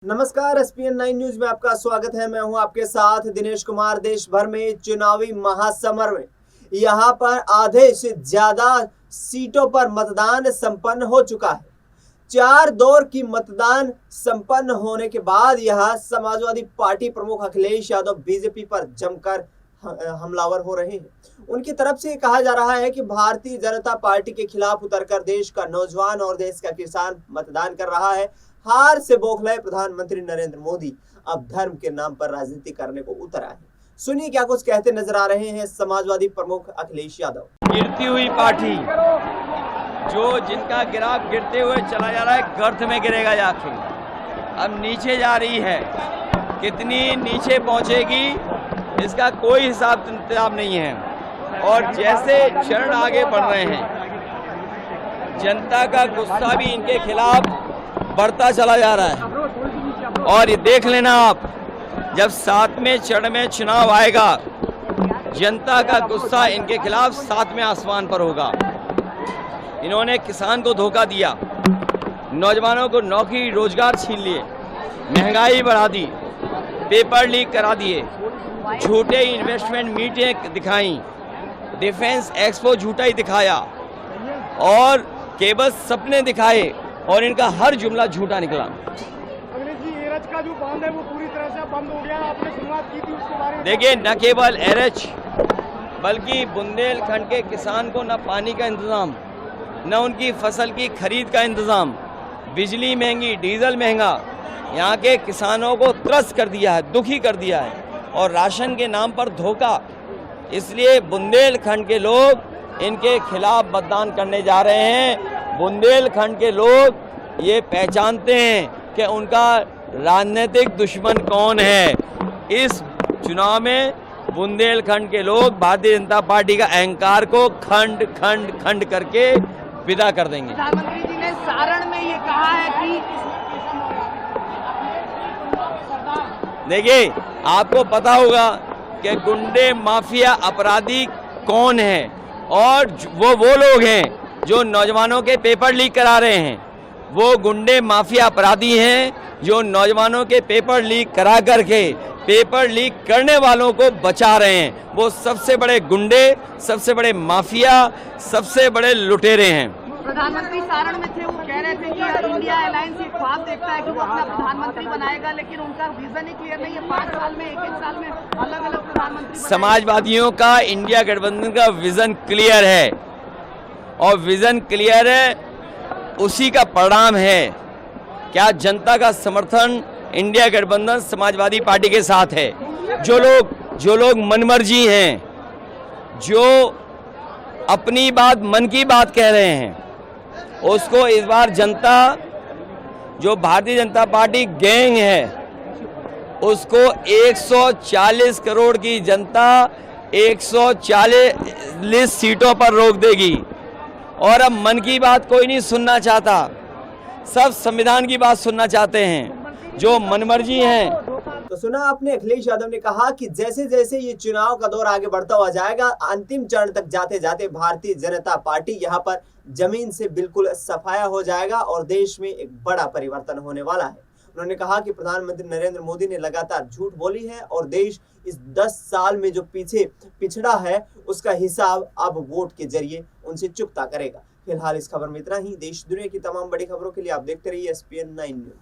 नमस्कार, ESPN 9 news में आपका स्वागत है। मैं हूं आपके साथ दिनेश कुमार। देश भर में चुनावी महासमर में यहां पर आधे से ज्यादा सीटों पर मतदान संपन्न हो चुका है। 4 दौर की मतदान संपन्न होने के बाद यह समाजवादी पार्टी प्रमुख अखिलेश यादव बीजेपी पर जमकर हमलावर हो रहे हैं। उनकी तरफ से कहा जा रहा है कि भारतीय जनता पार्टी के खिलाफ उतरकर देश का नौजवान और देश का किसान मतदान कर रहा है। हार से बौखलाए प्रधानमंत्री नरेंद्र मोदी अब धर्म के नाम पर राजनीति करने को उतर आए। सुनिए क्या कुछ कहते नजर आ रहे हैं समाजवादी प्रमुख अखिलेश यादव। गिरती हुई पार्टी, जो जिनका ग्राफ गिरते हुए चला जा रहा है, गर्त में गिरेगा जाके, अब नीचे जा रही है। कितनी नीचे पहुंचेगी इसका कोई हिसाब किताब नहीं है। और जैसे क्षण आगे बढ़ रहे हैं, जनता का गुस्सा भी इनके खिलाफ बढ़ता चला जा रहा है। और ये देख लेना आप, जब 7वें चरण में चुनाव आएगा, जनता का गुस्सा इनके खिलाफ 7वें आसमान पर होगा। इन्होंने किसान को धोखा दिया, नौजवानों को नौकरी रोजगार छीन लिए, महंगाई बढ़ा दी, पेपर लीक करा दिए, झूठे इन्वेस्टमेंट मीटिंग दिखाई, डिफेंस एक्सपो झूठा ही दिखाया और केवल सपने दिखाए और इनका हर जुमला झूठा निकला। अखिलेश जी, एरच का जो बांध है वो पूरी तरह से बंद हो गया। आपने शुरुआत की थी उसके बारे में। देखिए, न केवल एरच बल्कि बुंदेलखंड के किसान को न पानी का इंतजाम, न उनकी फसल की खरीद का इंतजाम, बिजली महंगी, डीजल महंगा, यहाँ के किसानों को त्रस्त कर दिया है, दुखी कर दिया है। और राशन के नाम पर धोखा। इसलिए बुंदेलखंड के लोग इनके खिलाफ मतदान करने जा रहे हैं। बुंदेलखंड के लोग ये पहचानते हैं कि उनका राजनीतिक दुश्मन कौन है। इस चुनाव में बुंदेलखंड के लोग भारतीय जनता पार्टी का अहंकार को खंड खंड खंड करके विदा कर देंगे। प्रधानमंत्री जी ने सारण में ये कहा है कि देखिए, आपको पता होगा कि गुंडे माफिया अपराधी कौन है, और वो लोग हैं जो नौजवानों के पेपर लीक करा रहे हैं। वो गुंडे माफिया अपराधी हैं जो नौजवानों के पेपर लीक करा करके पेपर लीक करने वालों को बचा रहे हैं। वो सबसे बड़े गुंडे, सबसे बड़े माफिया, सबसे बड़े लुटेरे हैं। प्रधानमंत्री सारण में थे, वो कह रहे थे कि इंडिया अलायंस एक ख्वाब देखता है कि वो अपना प्रधानमंत्री बनाएगा, लेकिन उनका विजन ही क्लियर नहीं है। 5 साल में, एक साल में अलग अलग प्रधानमंत्री। समाजवादियों का इंडिया गठबंधन का विजन क्लियर है, और विजन क्लियर है उसी का परिणाम है। क्या जनता का समर्थन इंडिया गठबंधन समाजवादी पार्टी के साथ है। जो लोग मनमर्जी हैं, जो अपनी बात, मन की बात कह रहे हैं, उसको इस बार जनता, जो भारतीय जनता पार्टी गैंग है, उसको 140 करोड़ की जनता 140 सीटों पर रोक देगी। और अब मन की बात कोई नहीं सुनना चाहता, सब संविधान की बात सुनना चाहते हैं, जो मनमर्जी हैं। तो सुना आपने, अखिलेश यादव ने कहा कि जैसे जैसे ये चुनाव का दौर आगे बढ़ता हुआ जाएगा, अंतिम चरण तक जाते जाते भारतीय जनता पार्टी यहाँ पर जमीन से बिल्कुल सफाया हो जाएगा और देश में एक बड़ा परिवर्तन होने वाला है। उन्होंने कहा कि प्रधानमंत्री नरेंद्र मोदी ने लगातार झूठ बोली है और देश इस 10 साल में जो पीछे पिछड़ा है उसका हिसाब अब वोट के जरिए उनसे चुकता करेगा। फिलहाल इस खबर में इतना ही। देश दुनिया की तमाम बड़ी खबरों के लिए आप देखते रहिए एसपीएन 9 न्यूज।